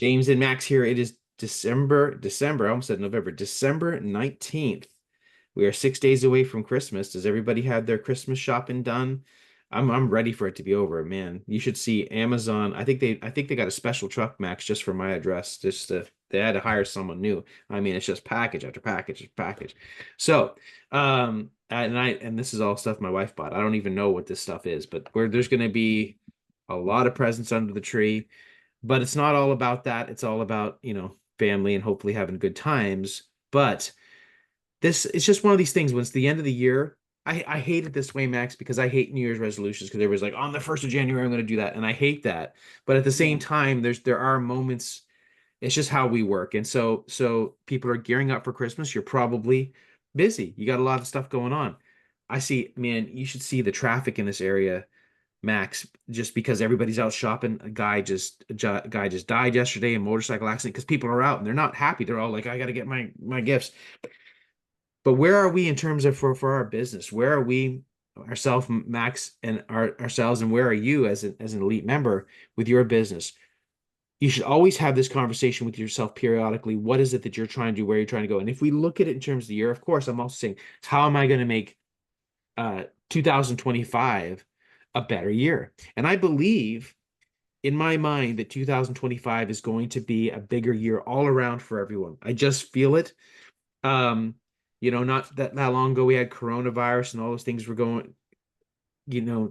James and Max here. It is December, I almost said November, December 19th. We are 6 days away from Christmas. Does everybody have their Christmas shopping done? I'm ready for it to be over, man. You should see Amazon. I think they got a special truck, Max, just for my address. They had to hire someone new. I mean, it's just package after package after package. So, and this is all stuff my wife bought. I don't even know what this stuff is, but there's gonna be a lot of presents under the tree. But it's not all about that. It's all about, family and hopefully having good times. But this it's just one of these things when it's the end of the year. I hate it this way, Max, because I hate New Year's resolutions because everybody's like, on the 1st of January, I'm going to do that. And I hate that. But at the same Yeah. time, there are moments, it's just how we work. And so people are gearing up for Christmas. You're probably busy. You got a lot of stuff going on. I see, man, you should see the traffic in this area, Max, just because everybody's out shopping. A guy just died yesterday in a motorcycle accident because people are out and they're not happy. They're all like, I got to get my gifts. But where are we in terms of for our business? Where are we ourselves, Max, and ourselves, and where are you as an elite member with your business? You should always have this conversation with yourself periodically. What is it that you're trying to do? Where you're trying to go? And if we look at it in terms of the year, of course, I'm also saying, how am I going to make 2025 a better year? And I believe in my mind that 2025 is going to be a bigger year all around for everyone. I just feel it. Um, not that long ago we had coronavirus and all those things were going,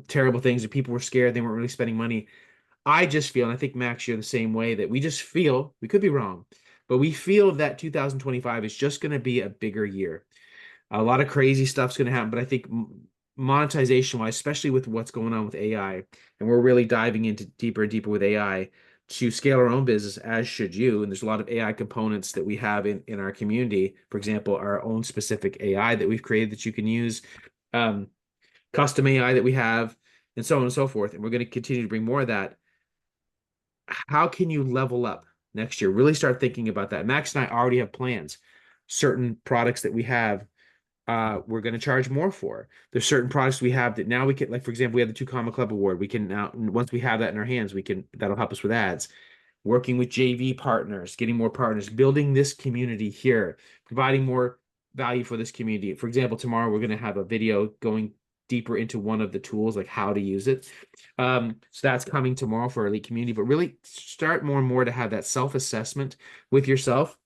terrible things and people were scared. They weren't really spending money. I just feel, and I think Max, you're the same way, that we just feel, we could be wrong, but we feel that 2025 is just going to be a bigger year. A lot of crazy stuff's going to happen, but I think monetization wise, especially with what's going on with AI, and we're really diving into deeper and deeper with AI to scale our own business, as should you. And there's a lot of AI components that we have in our community. For example, our own specific AI that we've created that you can use, um, custom AI that we have, and so on and so forth. And we're going to continue to bring more of that. How can you level up next year? Really start thinking about that. Max and I already have plans. Certain products that we have, we're going to charge more for. There's certain products we have that now we can, like, for example, we have the Two Comma Club Award. We can now, once we have that in our hands, that'll help us with ads. Working with JV partners, getting more partners, building this community here, providing more value for this community. For example, tomorrow we're going to have a video going deeper into one of the tools, like how to use it. So that's coming tomorrow for our elite community, but really start more and more to have that self-assessment with yourself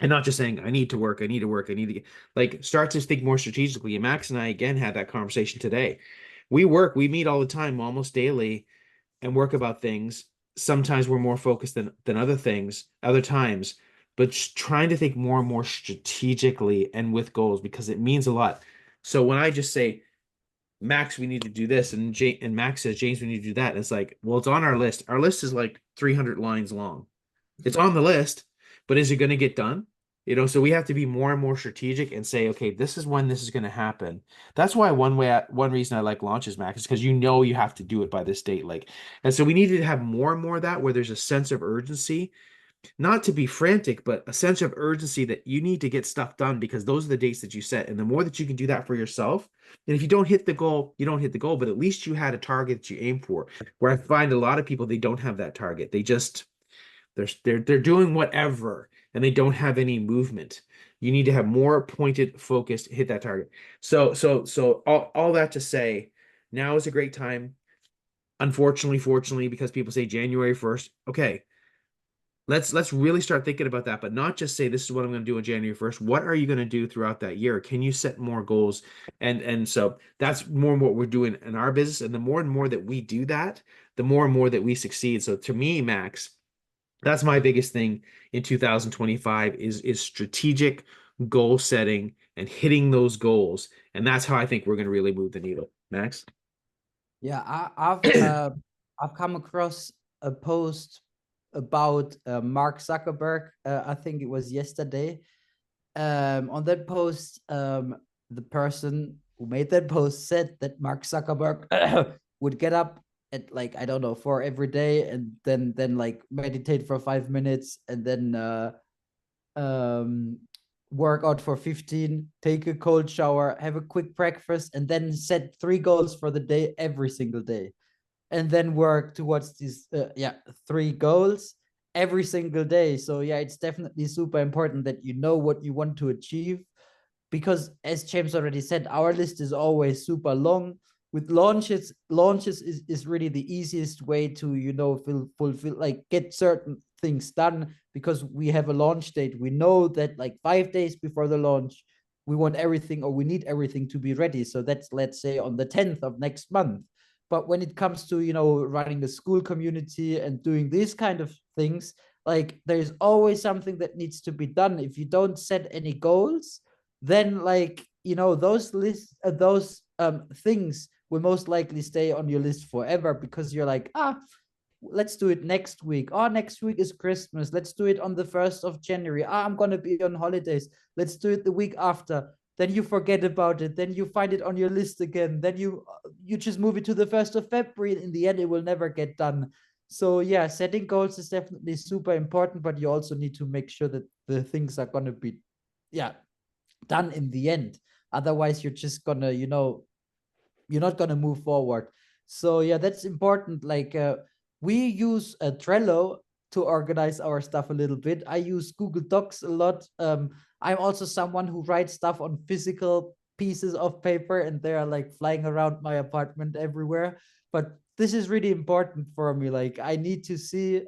and not just saying, I need to work, I need to work, I need to get, like, start to think more strategically. And Max and I again had that conversation today. We meet all the time, almost daily, and work about things. Sometimes we're more focused than other things, other times, but trying to think more and more strategically and with goals because it means a lot. So when I just say, Max, we need to do this, and Max says, James, we need to do that, and it's like, well, it's on our list. Our list is like 300 lines long. It's on the list, but is it going to get done? So we have to be more and more strategic and say, okay, this is when this is going to happen. That's why one reason I like launches, Max, is because you have to do it by this date. Like, and so we need to have more and more of that where there's a sense of urgency, not to be frantic, but a sense of urgency that you need to get stuff done because those are the dates that you set. And the more that you can do that for yourself, and if you don't hit the goal, you don't hit the goal, but at least you had a target that you aim for. Where I find a lot of people, they don't have that target. They're doing whatever and they don't have any movement. You need to have more pointed, focused, hit that target. So all that to say, now is a great time. Unfortunately, fortunately, because people say January 1st, okay, let's really start thinking about that, but not just say this is what I'm going to do on January 1st. What are you going to do throughout that year? Can you set more goals? And so that's more and what we're doing in our business. And the more and more that we do that, the more and more that we succeed. So to me, Max, that's my biggest thing in 2025 is strategic goal setting and hitting those goals. And that's how I think we're going to really move the needle. Max? Yeah, I've come across a post about Mark Zuckerberg. I think it was yesterday. On that post, the person who made that post said that Mark Zuckerberg would get up at, like, I don't know, 4 every day, and then like meditate for 5 minutes, and then um work out for 15, take a cold shower, have a quick breakfast, and then set 3 goals for the day every single day, and then work towards these 3 goals. every single day. So yeah, it's definitely super important that you know what you want to achieve, because as James already said, our list is always super long. With launches is really the easiest way to, you know, fulfill, like, get certain things done, because we have a launch date. We know that like 5 days before the launch, we want everything, or we need everything to be ready. So that's, let's say, on the 10th of next month. But when it comes to, you know, running a school community and doing these kind of things, like, there's always something that needs to be done. If you don't set any goals, then, like, you know, those lists, those things will most likely stay on your list forever, because you're like, let's do it next week. Oh, next week is Christmas. Let's do it on the 1st of January. I'm gonna be on holidays. Let's do it the week after. Then you forget about it. Then you find it on your list again. Then you just move it to the 1st of February. In the end, it will never get done. So yeah, setting goals is definitely super important, but you also need to make sure that the things are gonna be, yeah, done in the end. Otherwise, you're just gonna, you know, you're not gonna move forward. So yeah, that's important. Like, we use a Trello to organize our stuff a little bit. I use Google Docs a lot. I'm also someone who writes stuff on physical pieces of paper, and they are like flying around my apartment everywhere. But this is really important for me. Like, I need to see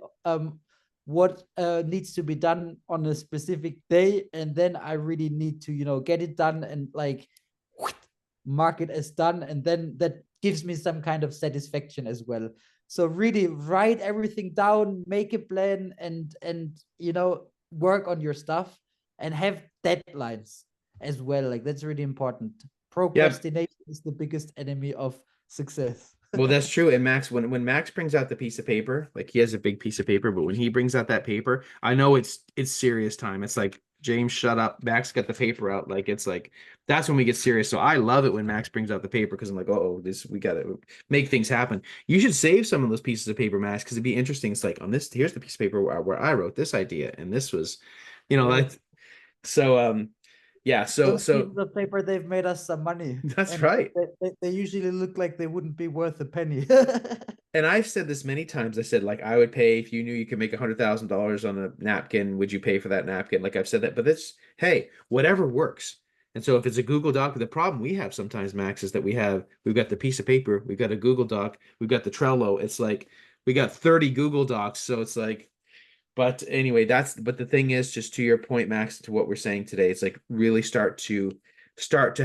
what needs to be done on a specific day, and then I really need to, you know, get it done and like mark it as done, and then that gives me some kind of satisfaction as well. So really write everything down, make a plan, and you know, work on your stuff, and have deadlines as well. Like, that's really important. Yep. Procrastination is the biggest enemy of success. Well, that's true. And Max, when Max brings out the piece of paper, like he has a big piece of paper, but when he brings out that paper, I know it's serious time. It's like, James, shut up. Max got the paper out. Like, it's like, that's when we get serious. So I love it when Max brings out the paper, because I'm like, oh, this, we gotta make things happen. You should save some of those pieces of paper, Max, because it'd be interesting. It's like, on this, here's the piece of paper where I wrote this idea, and this was, Yeah. like, so yeah, Those pieces of paper, they've made us some money, that's and right. they usually look like they wouldn't be worth a penny. And I've said this many times. I said, like, I would pay if you knew you could make $100,000 on a napkin. Would you pay for that napkin? Like, I've said that, but it's, hey, whatever works. And so if it's a Google Doc, the problem we have sometimes, Max, is that we've got the piece of paper, we've got a Google Doc, we've got the Trello. It's like we got 30 Google Docs. So it's like, but anyway, but the thing is, just to your point, Max, to what we're saying today, it's like, really start to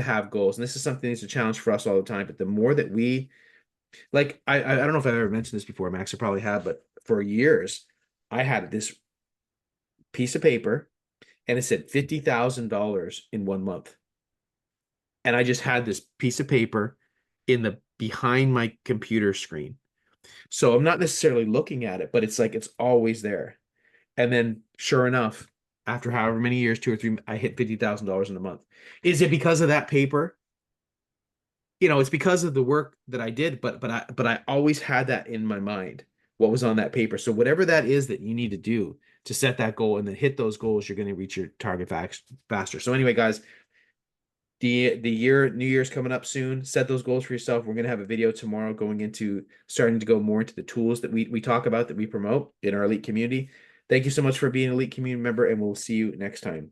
have goals. And this is something that's a challenge for us all the time. But the more that we, like, I don't know if I've ever mentioned this before, Max, I probably have, but for years I had this piece of paper and it said $50,000 in 1 month. And I just had this piece of paper in the behind my computer screen. So I'm not necessarily looking at it, but it's like, it's always there. And then sure enough, after however many years, 2 or 3, I hit $50,000 in a month. Is it because of that paper? It's because of the work that I did, but I always had that in my mind, what was on that paper. So whatever that is that you need to do to set that goal and then hit those goals, you're going to reach your target faster. So anyway, guys, New Year's coming up soon. Set those goals for yourself. We're going to have a video tomorrow going into starting to go more into the tools that we talk about, that we promote in our elite community. Thank you so much for being an elite community member, and we'll see you next time.